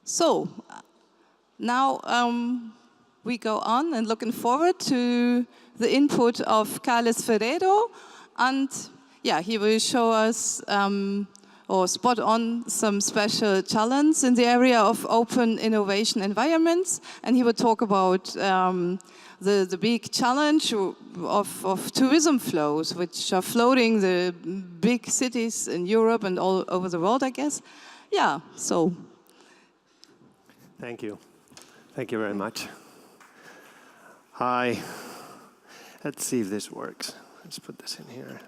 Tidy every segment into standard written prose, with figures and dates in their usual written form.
So now we go on and looking forward to the input of Carles Ferreiro, and yeah, he will show us or spot on some special challenge in the area of open innovation environments, and he will talk about the big challenge of tourism flows, which are flooding the big cities in Europe and all over the world, I guess. Yeah, so. Thank you. Thank you very much. Hi. Let's see if this works. Let's put this in here.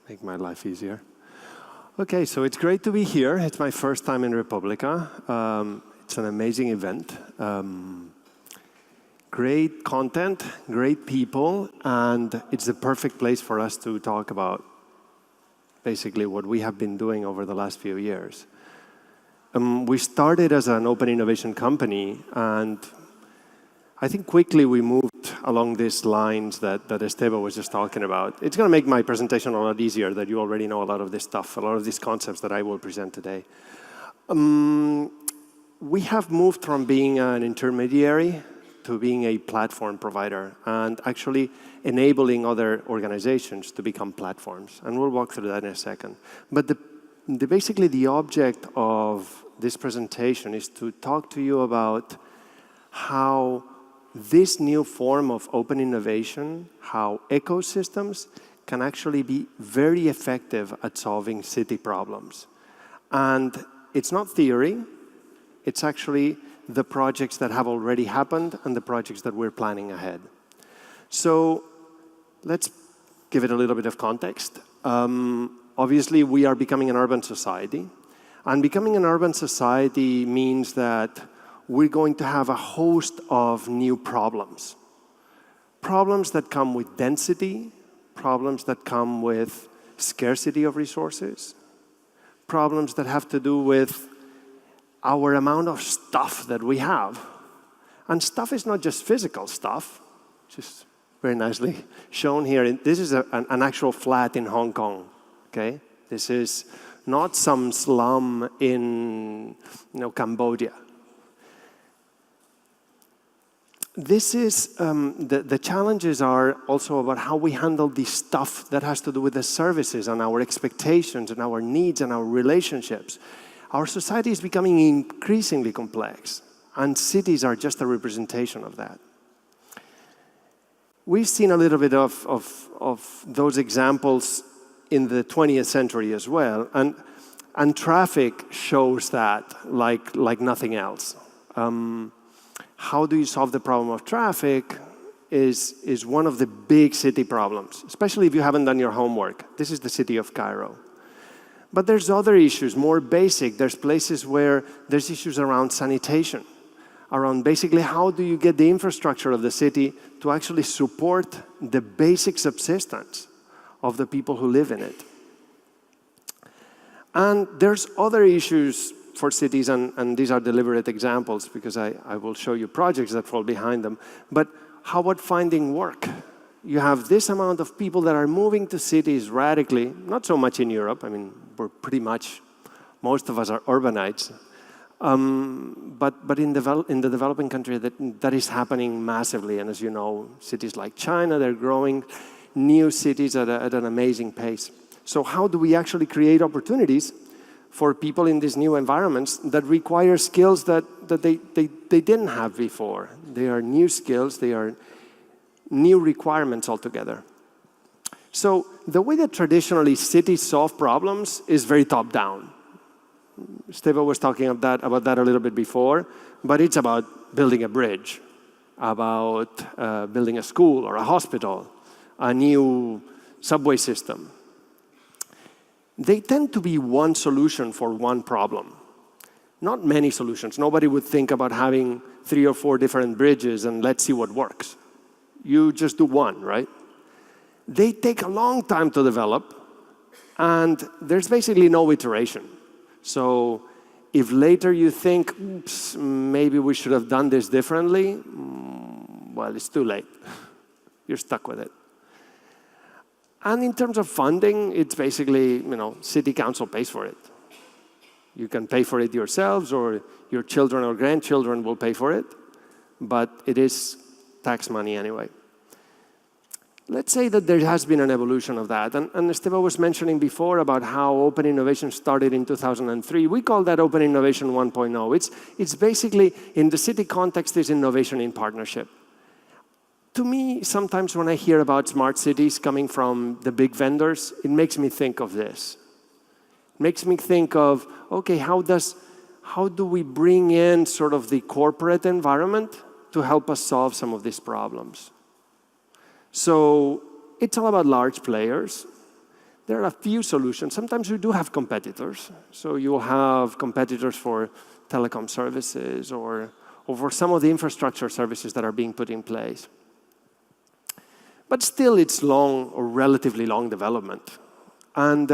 Make my life easier. Okay, so it's great to be here. It's my first time in Republica. It's an amazing event. Great content, great people, and it's the perfect place for us to talk about basically what we have been doing over the last few years. We started as an open innovation company, and I think quickly we moved along these lines that Esteban was just talking about. It's going to make my presentation a lot easier, that you already know a lot of this stuff, a lot of these concepts that I will present today. We have moved from being an intermediary to being a platform provider and actually enabling other organizations to become platforms. And we'll walk through that in a second. But basically the object of this presentation is to talk to you about how this new form of open innovation, how ecosystems can actually be very effective at solving city problems. And it's not theory, it's actually the projects that have already happened and the projects that we're planning ahead. So let's give it a little bit of context. Obviously, we are becoming an urban society. And becoming an urban society means that we're going to have a host of new problems. Problems that come with density, problems that come with scarcity of resources, problems that have to do with our amount of stuff that we have. And stuff is not just physical stuff, just very nicely shown here. This is an actual flat in Hong Kong. Okay? This is not some slum in Cambodia. This is, the challenges are also about how we handle the stuff that has to do with the services and our expectations and our needs and our relationships. Our society is becoming increasingly complex, and cities are just a representation of that. We've seen a little bit of those examples in the 20th century as well, and traffic shows that like nothing else. How do you solve the problem of traffic is one of the big city problems, especially if you haven't done your homework. This is the city of Cairo. But there's other issues, more basic. There's places where there's issues around sanitation, around basically how do you get the infrastructure of the city to actually support the basic subsistence of the people who live in it. And there's other issues for cities, and these are deliberate examples because I will show you projects that fall behind them. But how about finding work? You have this amount of people that are moving to cities radically, not so much in Europe. I mean, we're pretty much, most of us are urbanites. But in the developing country, that is happening massively. And as you know, cities like China, they're growing new cities at an amazing pace. So how do we actually create opportunities for people in these new environments that require skills that they didn't have before? They are new skills, they are new requirements altogether. So the way that traditionally cities solve problems is very top-down. Esteban was talking about that a little bit before, but it's about building a bridge, about building a school or a hospital, a new subway system. They tend to be one solution for one problem, not many solutions. Nobody would think about having 3 or 4 different bridges and let's see what works. You just do one, right? They take a long time to develop, and there's basically no iteration. So if later you think, oops, maybe we should have done this differently, well, it's too late. You're stuck with it. And in terms of funding, it's basically, city council pays for it. You can pay for it yourselves, or your children or grandchildren will pay for it, but it is tax money anyway. Let's say that there has been an evolution of that. And Esteban was mentioning before about how open innovation started in 2003. We call that open innovation 1.0. It's basically, in the city context, is innovation in partnership. To me, sometimes when I hear about smart cities coming from the big vendors, it makes me think of this. It makes me think of, okay, how do we bring in sort of the corporate environment to help us solve some of these problems? So it's all about large players. There are a few solutions. Sometimes we do have competitors. So you'll have competitors for telecom services or for some of the infrastructure services that are being put in place. But still, it's long or relatively long development. And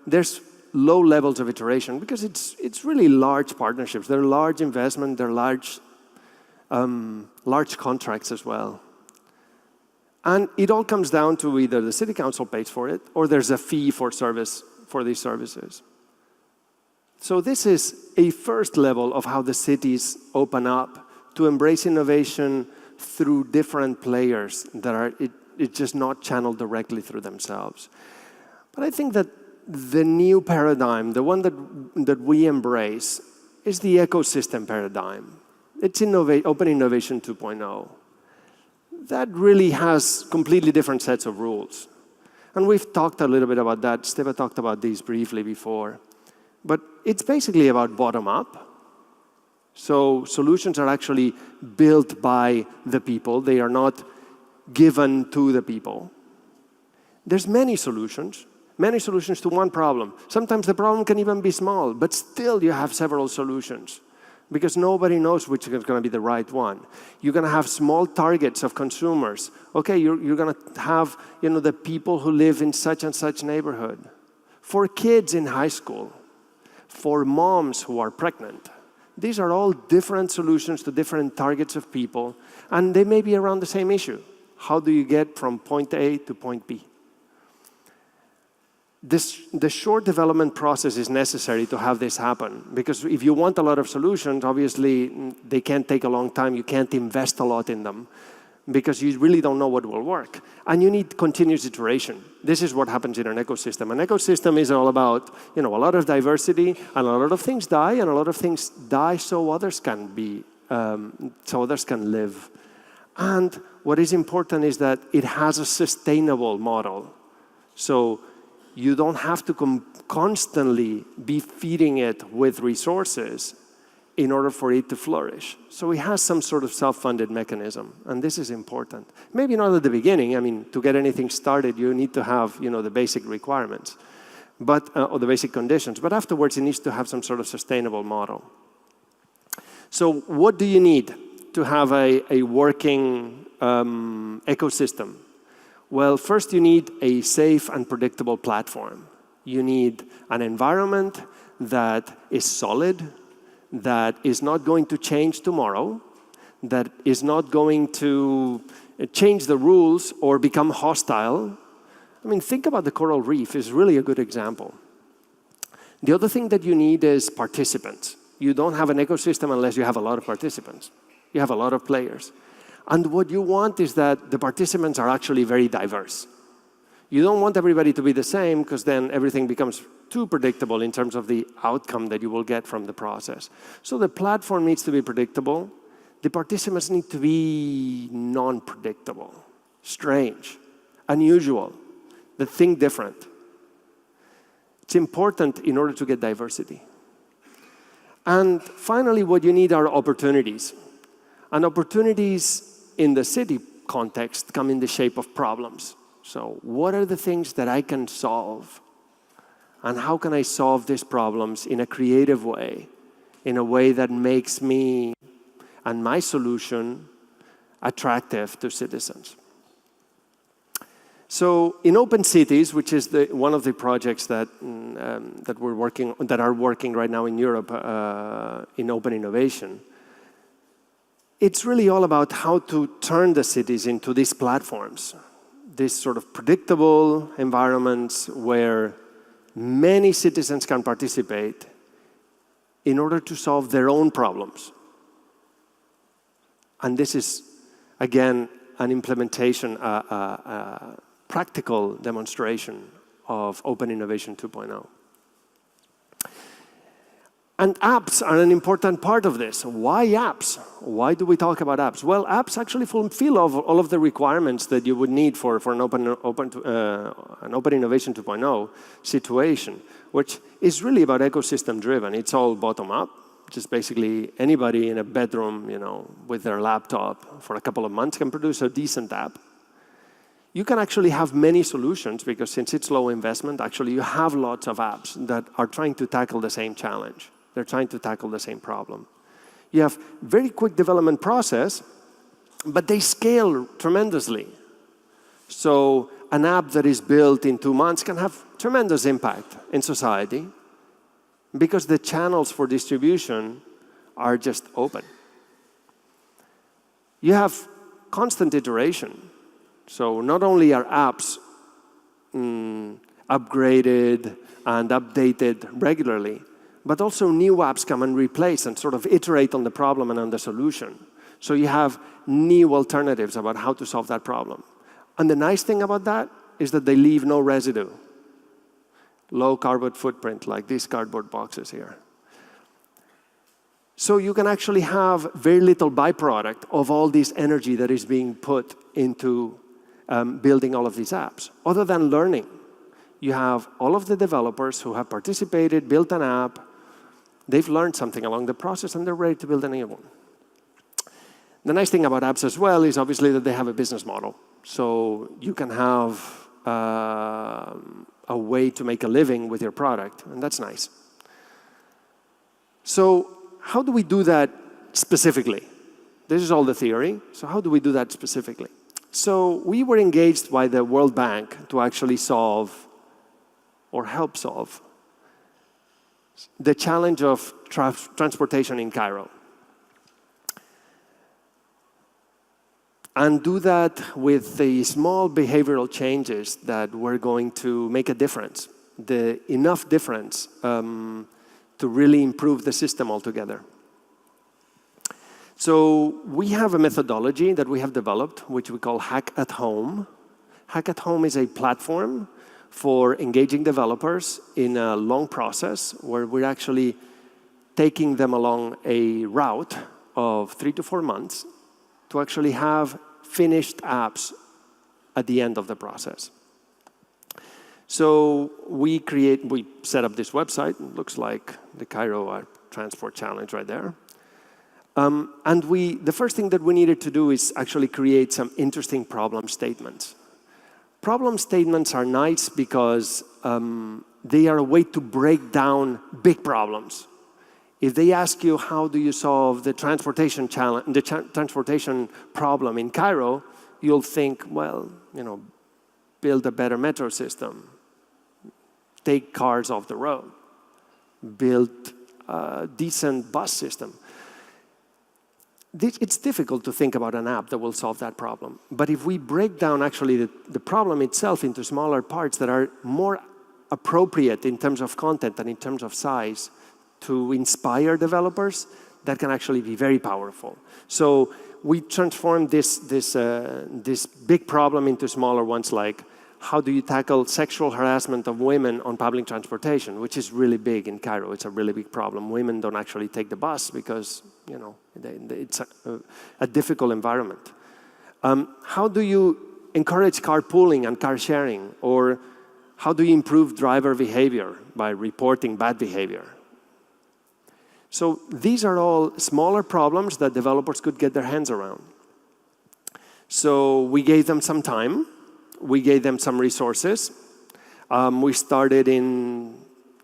there's low levels of iteration because it's really large partnerships. They're large investment. They're large contracts as well. And it all comes down to either the city council pays for it or there's a fee for these services. So this is a first level of how the cities open up to embrace innovation through different players that are it's just not channeled directly through themselves. But I think that the new paradigm, the one that we embrace, is the ecosystem paradigm. It's open innovation 2.0. That really has completely different sets of rules. And we've talked a little bit about that. Steva talked about these briefly before. But it's basically about bottom-up. So solutions are actually built by the people. They are not given to the people. There's many solutions to one problem. Sometimes the problem can even be small, but still you have several solutions, because nobody knows which is going to be the right one. You're going to have small targets of consumers. Okay, you're going to have the people who live in such and such neighborhood. For kids in high school, for moms who are pregnant. These are all different solutions to different targets of people, and they may be around the same issue. How do you get from point A to point B? The short development process is necessary to have this happen, because if you want a lot of solutions, obviously they can't take a long time. You can't invest a lot in them because you really don't know what will work. And you need continuous iteration. This is what happens in an ecosystem. An ecosystem is all about a lot of diversity, and a lot of things die, and a lot of things die so others can live. And what is important is that it has a sustainable model. So you don't have to constantly be feeding it with resources in order for it to flourish. So it has some sort of self-funded mechanism, and this is important. Maybe not at the beginning. I mean, to get anything started, you need to have the basic requirements, or the basic conditions. But afterwards, it needs to have some sort of sustainable model. So what do you need to have a working ecosystem? Well, first you need a safe and predictable platform. You need an environment that is solid, that is not going to change tomorrow, that is not going to change the rules or become hostile. I mean, think about the coral reef is really a good example. The other thing that you need is participants. You don't have an ecosystem unless you have a lot of participants. You have a lot of players. And what you want is that the participants are actually very diverse. You don't want everybody to be the same, because then everything becomes too predictable in terms of the outcome that you will get from the process. So the platform needs to be predictable. The participants need to be non-predictable, strange, unusual, that think different. It's important in order to get diversity. And finally, what you need are opportunities. And opportunities in the city context come in the shape of problems. So what are the things that I can solve? And how can I solve these problems in a creative way, in a way that makes me and my solution attractive to citizens? So in Open Cities, which is one of the projects that are working right now in Europe in open innovation, it's really all about how to turn the cities into these platforms, these sort of predictable environments where many citizens can participate in order to solve their own problems. And this is, again, an implementation, practical demonstration of Open Innovation 2.0. And apps are an important part of this. Why apps? Why do we talk about apps? Well, apps actually fulfill all of the requirements that you would need for an Open Innovation 2.0 situation, which is really about ecosystem driven. It's all bottom up. Just basically anybody in a bedroom, with their laptop for a couple of months can produce a decent app. You can actually have many solutions because since it's low investment, actually you have lots of apps that are trying to tackle the same challenge. They're trying to tackle the same problem. You have very quick development process, but they scale tremendously. So an app that is built in 2 months can have tremendous impact in society because the channels for distribution are just open. You have constant iteration. So not only are apps upgraded and updated regularly, but also new apps come and replace and sort of iterate on the problem and on the solution. So you have new alternatives about how to solve that problem. And the nice thing about that is that they leave no residue. Low carbon footprint, like these cardboard boxes here. So you can actually have very little byproduct of all this energy that is being put into building all of these apps. Other than learning, you have all of the developers who have participated, built an app, they've learned something along the process, and they're ready to build a new one. The nice thing about apps as well is obviously that they have a business model. So you can have a way to make a living with your product, and that's nice. So how do we do that specifically? This is all the theory. So how do we do that specifically? So we were engaged by the World Bank to actually solve or help solve the challenge of transportation in Cairo. And do that with the small behavioral changes that were going to make a difference, enough difference to really improve the system altogether. So we have a methodology that we have developed, which we call Hack at Home. Hack at Home is a platform for engaging developers in a long process where we're actually taking them along a route of 3 to 4 months to actually have finished apps at the end of the process. So we set up this website. It looks like the Cairo Transport Challenge right there. And the first thing that we needed to do is actually create some interesting problem statements. Problem statements are nice because they are a way to break down big problems. If they ask you how do you solve the transportation challenge, the transportation problem in Cairo, you'll think, well, build a better metro system, take cars off the road, build a decent bus system. It's difficult to think about an app that will solve that problem. But if we break down actually the problem itself into smaller parts that are more appropriate in terms of content and in terms of size to inspire developers, that can actually be very powerful. So we transformed this big problem into smaller ones, like how do you tackle sexual harassment of women on public transportation, which is really big in Cairo. It's a really big problem. Women don't actually take the bus because, it's a difficult environment. How do you encourage carpooling and car sharing? Or how do you improve driver behavior by reporting bad behavior? So these are all smaller problems that developers could get their hands around. So we gave them some time. We gave them some resources. We started in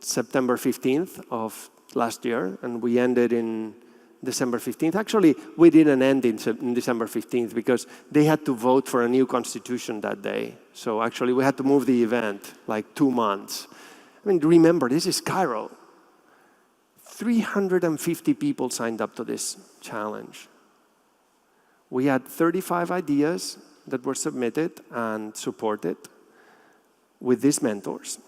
September 15th of last year, and we ended in December 15th. Actually, we didn't end in December 15th because they had to vote for a new constitution that day. So actually, we had to move the event like 2 months. I mean, remember, this is Cairo. 350 people signed up to this challenge. We had 35 ideas that were submitted and supported with these mentors.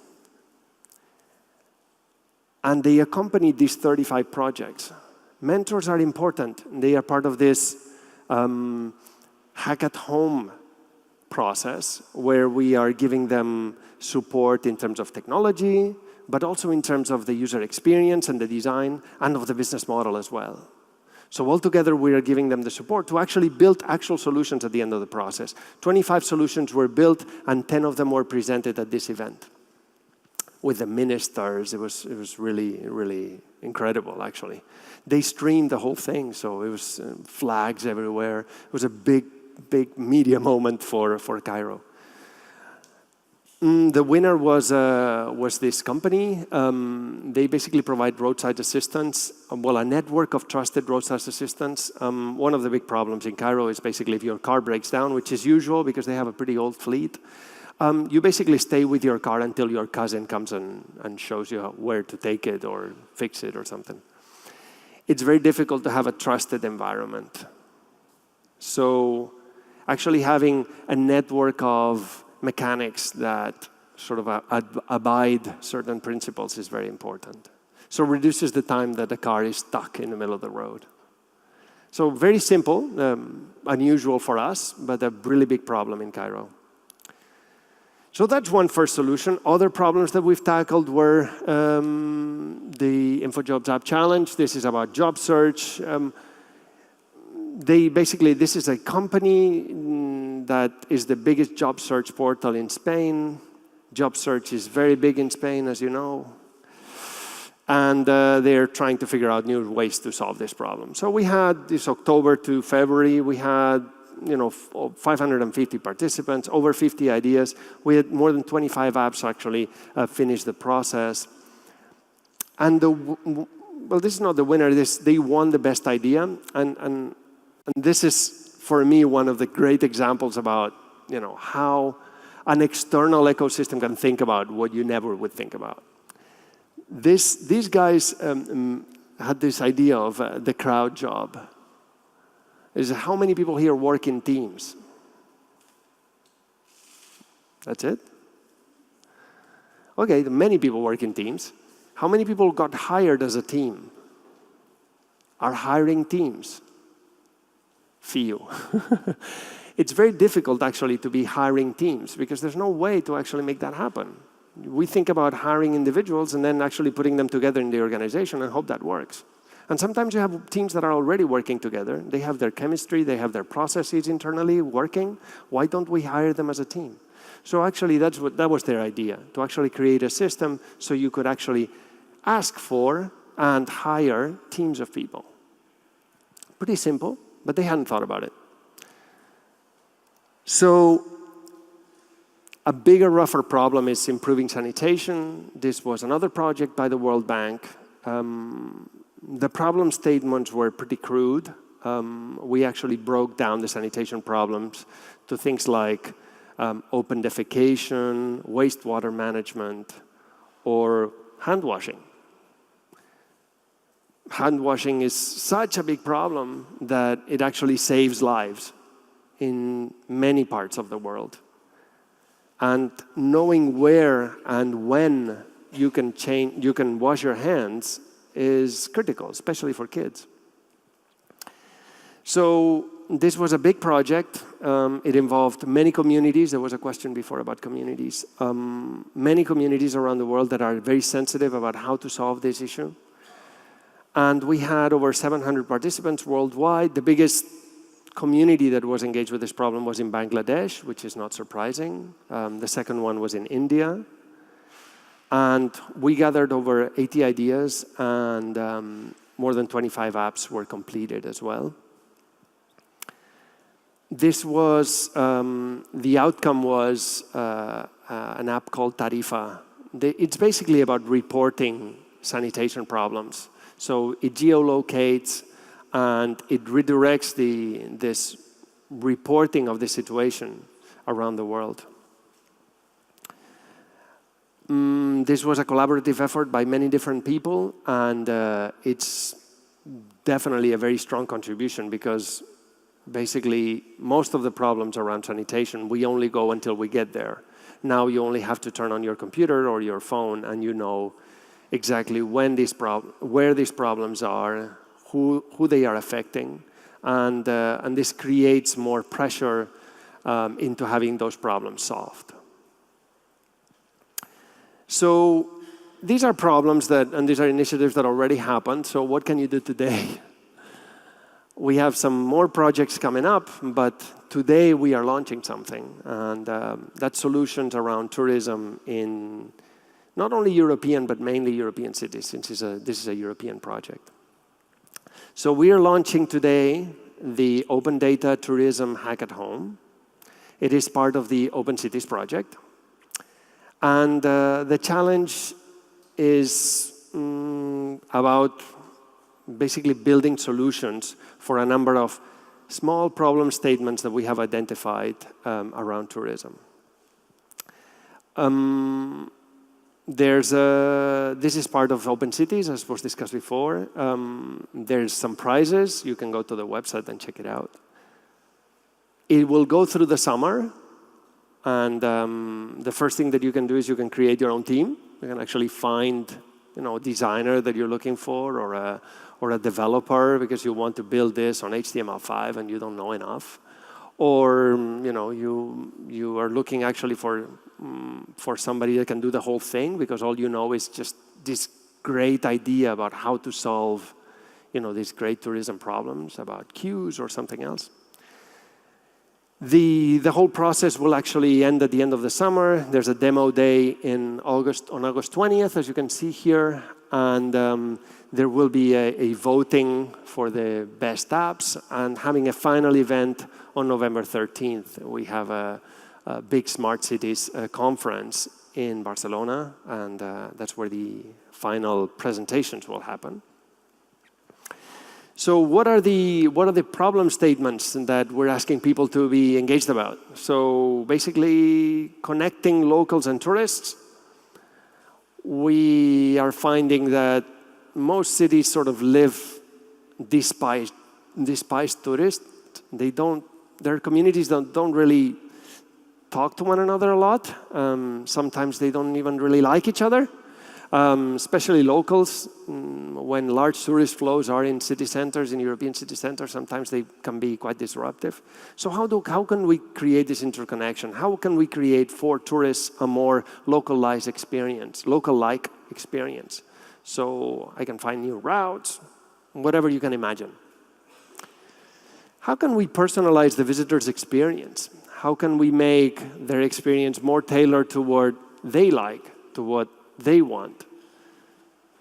And they accompanied these 35 projects. Mentors are important. They are part of this hack at home process where we are giving them support in terms of technology, but also in terms of the user experience and the design and of the business model as well. So altogether, we are giving them the support to actually build actual solutions at the end of the process. 25 solutions were built, and 10 of them were presented at this event. With the ministers, it was really, really incredible, actually. They streamed the whole thing, so it was flags everywhere. It was a big, big media moment for Cairo. The winner was this company. They basically provide roadside assistance, well, a network of trusted roadside assistants. One of the big problems in Cairo is basically if your car breaks down, which is usual because they have a pretty old fleet. You basically stay with your car until your cousin comes and shows you where to take it or fix it or something. It's very difficult to have a trusted environment. So actually having a network of mechanics that sort of abide certain principles is very important. So reduces the time that the car is stuck in the middle of the road. So very simple, unusual for us, but a really big problem in Cairo. So that's one first solution. Other problems that we've tackled were the InfoJobs App Challenge. This is about job search. This is a company that is the biggest job search portal in Spain. Job search is very big in Spain, as you know. And they're trying to figure out new ways to solve this problem. So we had this October to February, we had 550 participants, over 50 ideas. We had more than 25 apps actually finish the process. And well, this is not the winner. They won the best idea. And this is, for me, one of the great examples about how an external ecosystem can think about what you never would think about. These guys had this idea of the crowd job. Is how many people here work in teams? That's it? Okay, many people work in teams. How many people got hired as a team? Are hiring teams? Few. It's very difficult, actually, to be hiring teams because there's no way to actually make that happen. We think about hiring individuals and then actually putting them together in the organization and hope that works. And sometimes you have teams that are already working together. They have their chemistry, they have their processes internally working. Why don't we hire them as a team? So actually, that was their idea, to actually create a system so you could actually ask for and hire teams of people. Pretty simple, but they hadn't thought about it. So a bigger, rougher problem is improving sanitation. This was another project by the World Bank. The problem statements were pretty crude. We actually broke down the sanitation problems to things like open defecation, wastewater management, or hand washing. Hand washing is such a big problem that it actually saves lives in many parts of the world. And knowing where and when you can wash your hands is critical, especially for kids. So this was a big project. It involved many communities. There was a question before about communities. Many communities around the world that are very sensitive about how to solve this issue. And we had over 700 participants worldwide. The biggest community that was engaged with this problem was in Bangladesh, which is not surprising. The second one was in India. And we gathered over 80 ideas, and more than 25 apps were completed as well. This was, the outcome was an app called Tarifa. It's basically about reporting sanitation problems. So it geolocates and it redirects this reporting of the situation around the world. This was a collaborative effort by many different people, and it's definitely a very strong contribution because basically most of the problems around sanitation, we only go until we get there. Now you only have to turn on your computer or your phone and you know exactly where these problems are, who they are affecting, and this creates more pressure into having those problems solved. So these are problems and these are initiatives that already happened. So what can you do today? We have some more projects coming up, but today we are launching something, and that's solutions around tourism in not only European, but mainly European cities, since this is a European project. So we are launching today the Open Data Tourism Hackathon. It is part of the Open Cities project. And the challenge is about basically building solutions for a number of small problem statements that we have identified around tourism. This is part of Open Cities, as was discussed before. There's some prizes. You can go to the website and check it out. It will go through the summer. And the first thing that you can do is you can create your own team. You can actually find a designer that you're looking for, or a developer because you want to build this on HTML5 and you don't know enough. Or you are looking actually for somebody that can do the whole thing because all you know is just this great idea about how to solve these great tourism problems about queues or something else. The whole process will actually end at the end of the summer. There's a demo day on August 20th, as you can see here. And there will be a voting for the best apps and having a final event on November 13th. We have a big Smart Cities conference in Barcelona, and that's where the final presentations will happen. So what are the problem statements that we're asking people to be engaged about? So basically, connecting locals and tourists. We are finding that most cities sort of live despite tourists. Their communities don't really talk to one another a lot. Sometimes they don't even really like each other. Especially locals, when large tourist flows are in city centers, in European city centers, sometimes they can be quite disruptive. So how can we create this interconnection? How can we create for tourists a more localized experience, local-like experience? So I can find new routes, whatever you can imagine. How can we personalize the visitor's experience? How can we make their experience more tailored to what they like, to what they want?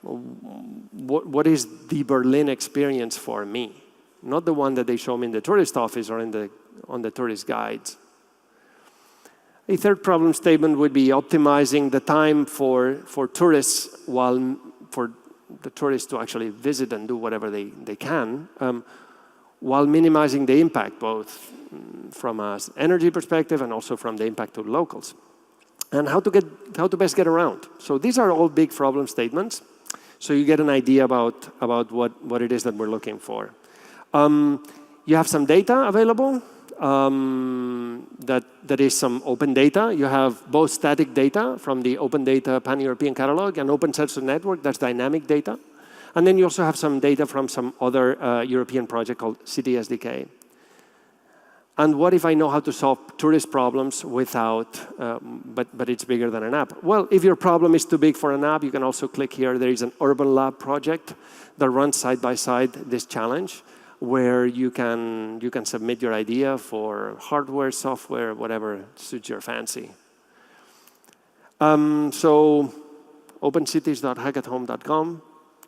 What is the Berlin experience for me? Not the one that they show me in the tourist office or on the tourist guides. A third problem statement would be optimizing the time for tourists, for the tourists to actually visit and do whatever they can, while minimizing the impact, both from an energy perspective and also from the impact to locals. And how to best get around. So these are all big problem statements. So you get an idea about what it is that we're looking for. You have some data available. That is some open data. You have both static data from the Open Data Pan-European Catalog and Open Sensor Network, that's dynamic data. And then you also have some data from some other European project called City SDK. And what if I know how to solve tourist problems without, but it's bigger than an app? Well, if your problem is too big for an app, you can also click here. There is an Urban Lab project that runs side by side this challenge, where you can submit your idea for hardware, software, whatever suits your fancy. So opencities.hackathon.com,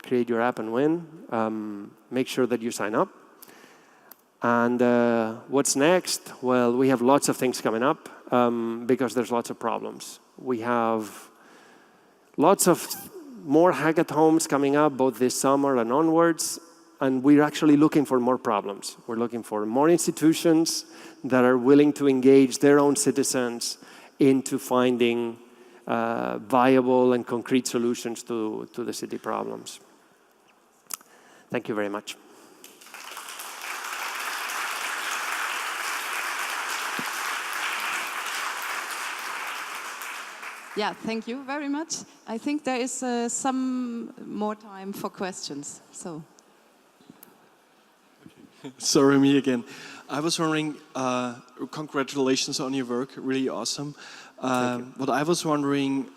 create your app and win. Make sure that you sign up. And what's next? Well, we have lots of things coming up because there's lots of problems. We have lots of more hackathons coming up, both this summer and onwards. And we're actually looking for more problems. We're looking for more institutions that are willing to engage their own citizens into finding viable and concrete solutions to the city problems. Thank you very much. Yeah, thank you very much. I think there is some more time for questions. So. Sorry, me again. I was wondering, congratulations on your work, really awesome. But I was wondering,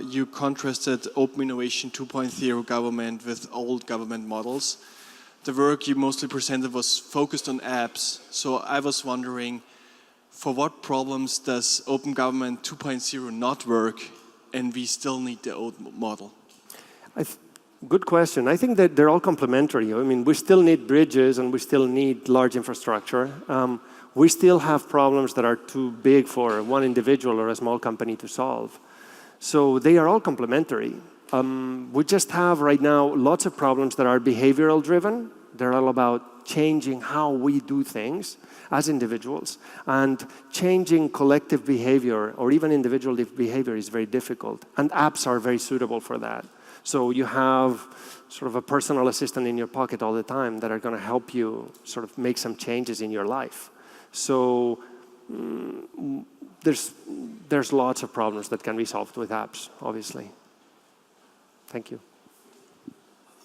you contrasted Open Innovation 2.0 government with old government models. The work you mostly presented was focused on apps. So I was wondering, for what problems does Open Government 2.0 not work, and we still need the old model? Good question. I think that they're all complementary. I mean, we still need bridges and we still need large infrastructure. We still have problems that are too big for one individual or a small company to solve. So they are all complementary. We just have right now lots of problems that are behavioral driven. They're all about changing how we do things as individuals. And changing collective behavior or even individual behavior is very difficult. And apps are very suitable for that. So you have sort of a personal assistant in your pocket all the time that are going to help you sort of make some changes in your life. So there's lots of problems that can be solved with apps, obviously. Thank you.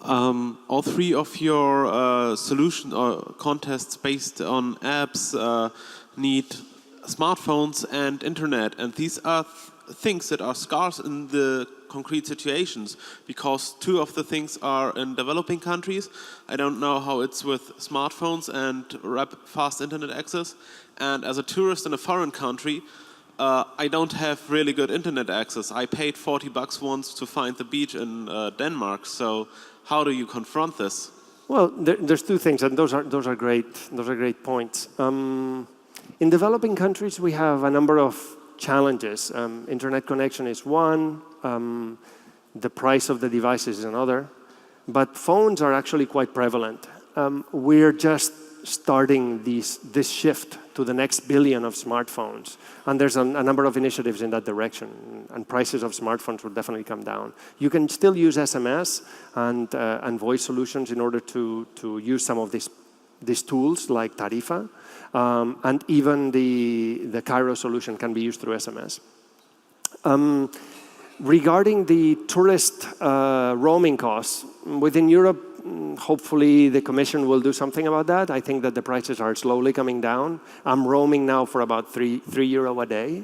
All three of your solution or contests based on apps need smartphones and internet, and these are things that are scarce in the concrete situations, because two of the things are in developing countries. I don't know how it's with smartphones and fast internet access, and as a tourist in a foreign country, I don't have really good internet access. I paid $40 once to find the beach in Denmark, so how do you confront this? Well, there's two things, and those are great points. In developing countries, we have a number of challenges. Internet connection is one. The price of the devices is another. But phones are actually quite prevalent. We're just starting this shift to the next billion of smartphones. And there's a number of initiatives in that direction. And prices of smartphones will definitely come down. You can still use SMS and voice solutions in order to use some of these tools like Tarifa. And even the Cairo solution can be used through SMS. Regarding the tourist roaming costs, within Europe, hopefully the Commission will do something about that. I think that the prices are slowly coming down. I'm roaming now for about €3 a day,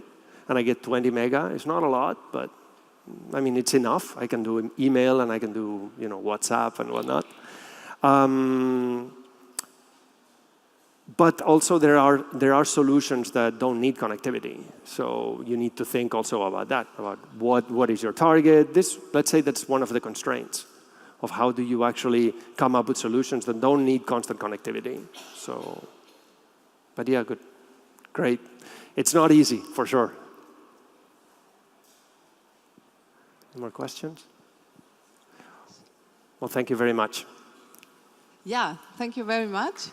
and I get 20 mega. It's not a lot, but I mean, it's enough. I can do email and I can do WhatsApp and whatnot. But also there are solutions that don't need connectivity. So you need to think also about that, about what is your target. Let's say that's one of the constraints of how do you actually come up with solutions that don't need constant connectivity. So, but yeah, good, great. It's not easy, for sure. Any more questions? Well, thank you very much. Yeah, thank you very much.